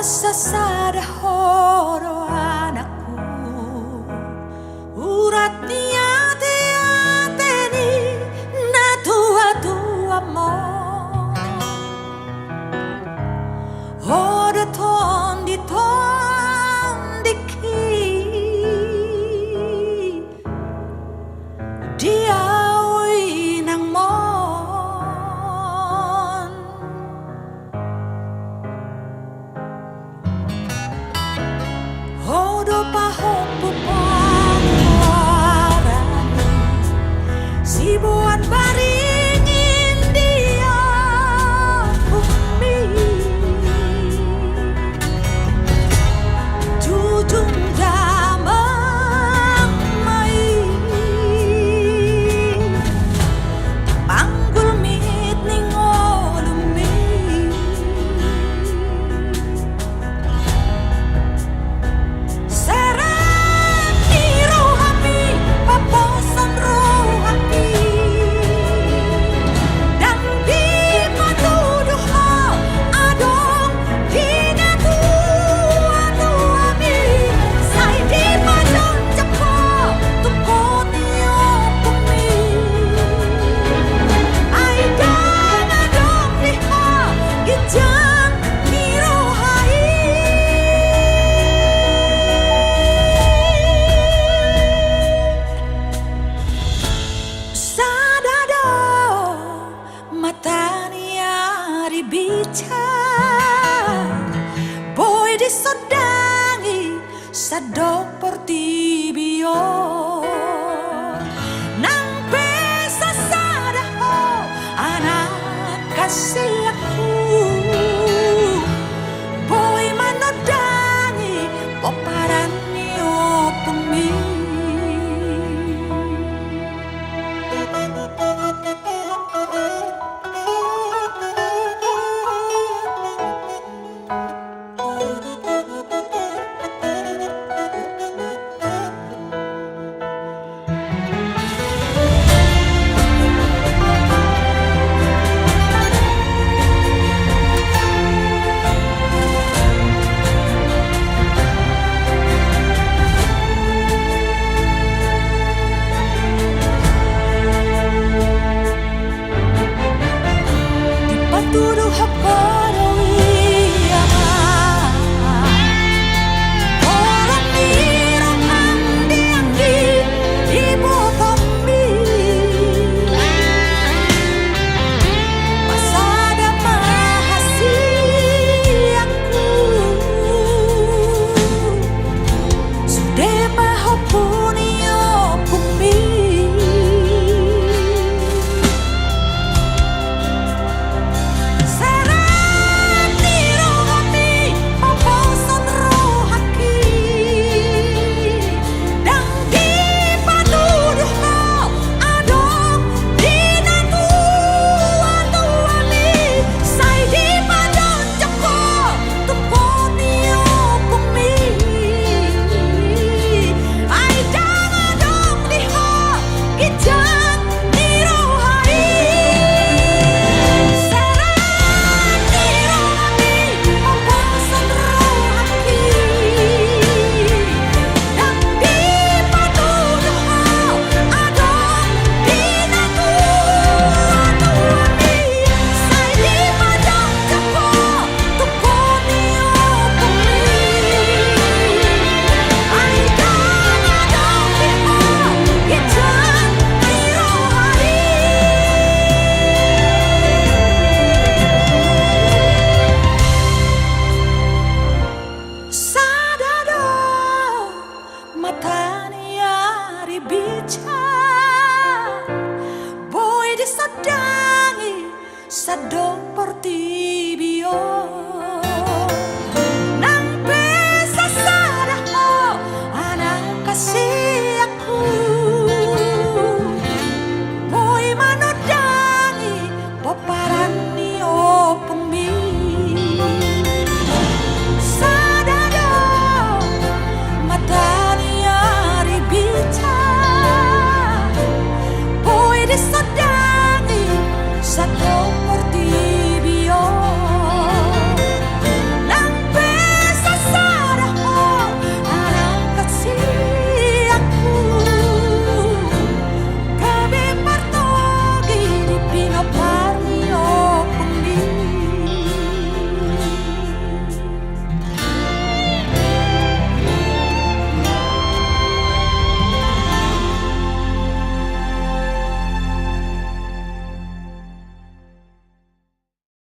Sasada horo anakku urat niate ateni na tua mo horo tondi ki dia oi nang mon hodo pahompu paharani si buat baringin dia bumi jujung damang mai panggul mit ningolumi boy disodangi sadok portibio nang pesa sadaho anak kasih aku boy manodangi poparani opumi tuduh haparo iya orang mirang andi ibu tombi pasada mahasiaku sudah mahopuni opumi boy disodangi sadok porti